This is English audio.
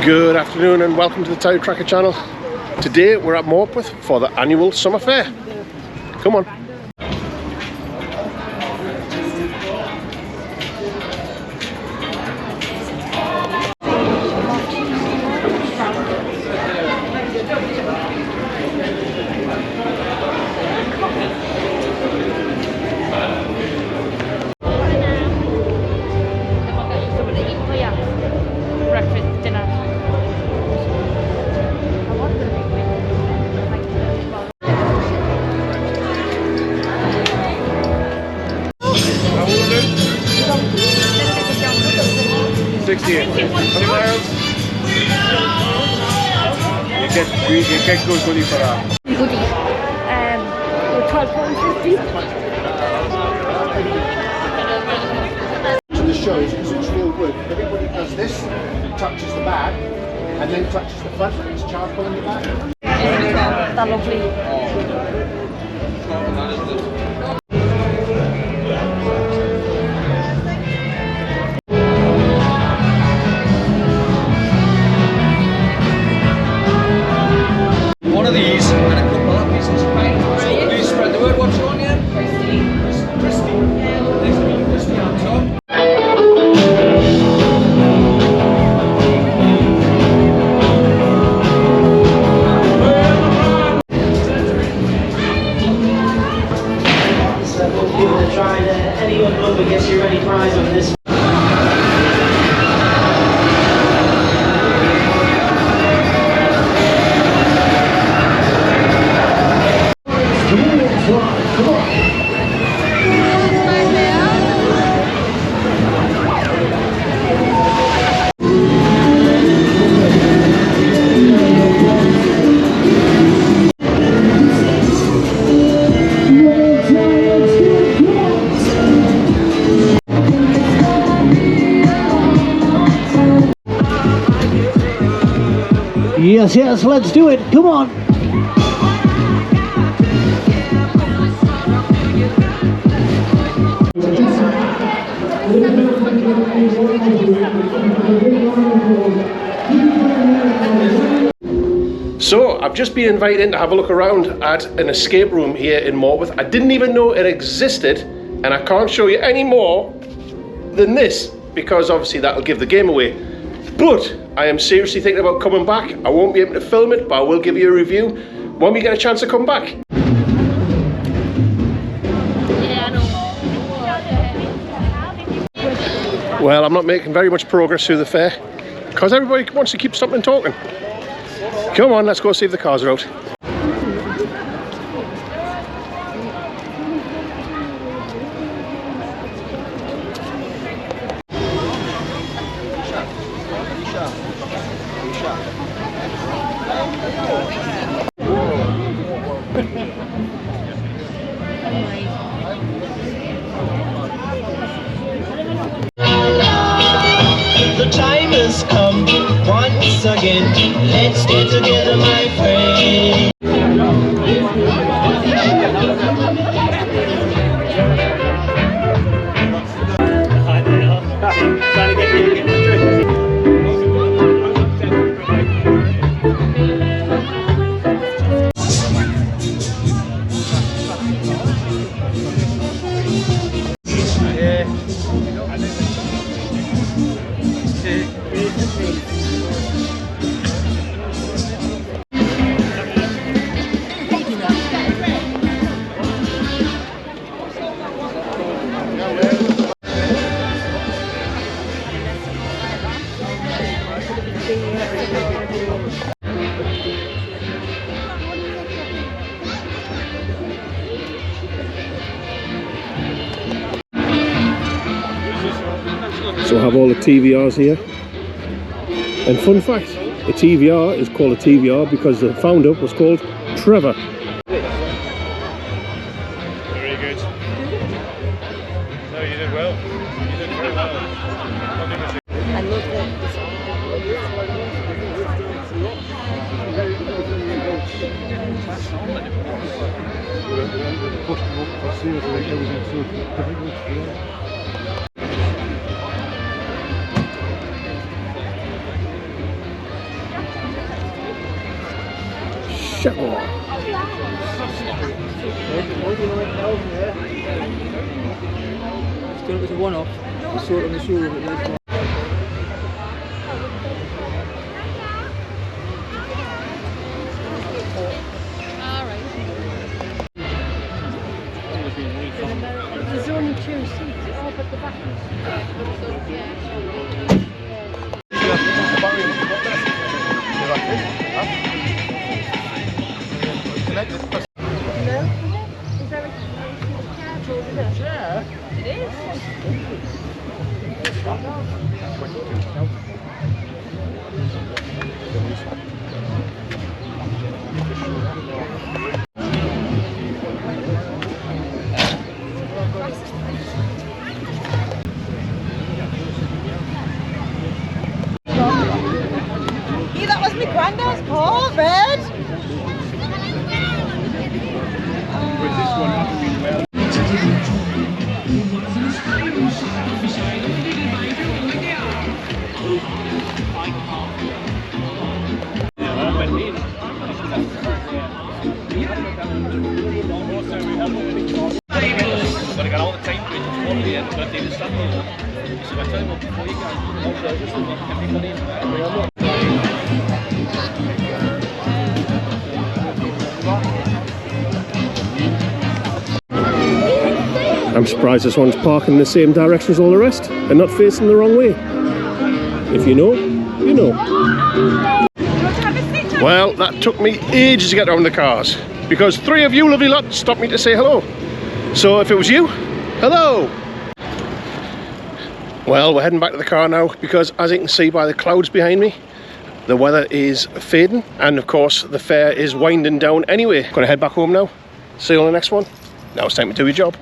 Good afternoon and welcome to the TerryTracker channel. Today we're at Morpeth for the annual summer fair. Come on. You get good goodie for that. Goodie. £12.50. To the shows because it's real good. Everybody does this, touches the bag, and then touches the front. It's charcoal in the back. They're lovely. One of these and a couple of pieces of paint. So please spread the word. What's your name? Christy. Nice to meet you, Christy. I'm Tom. So we'll give it a try. Anyone over gets you any prize on this. Yes, yes, let's do it. Come on. So I've just been invited in to have a look around at an escape room here in Morpeth. I didn't even know it existed, and I can't show you any more than this because obviously that'll give the game away. But I am seriously thinking about coming back. I won't be able to film it, but I will give you a review when we get a chance to come back. Well, I'm not making very much progress through the fair because everybody wants to keep stopping and talking. Come on, let's go see if the cars are out. The time has come once again. Let's get together, my friend. So I have all the TVRs here. And fun fact, the TVR is called a TVR because the founder was called Trevor. Very good. No, you did well. You did very well. I love Chapeau. Still, it was a one-off. I saw it on the showroom. There's only 2 seats. Oh, but the back That was my granddad's paw, Red. But I got all the time to it, one day, but they just stand there. So I tell them before you go, just everybody in there. I'm surprised this one's parking in the same direction as all the rest and not facing the wrong way. If you know, you know. Well, that took me ages to get around the cars because 3 of you lovely lot stopped me to say hello. So if it was you, hello! Well, we're heading back to the car now because as you can see by the clouds behind me, the weather is fading and of course the fair is winding down anyway. Gonna head back home now. See you on the next one. Now it's time to do your job.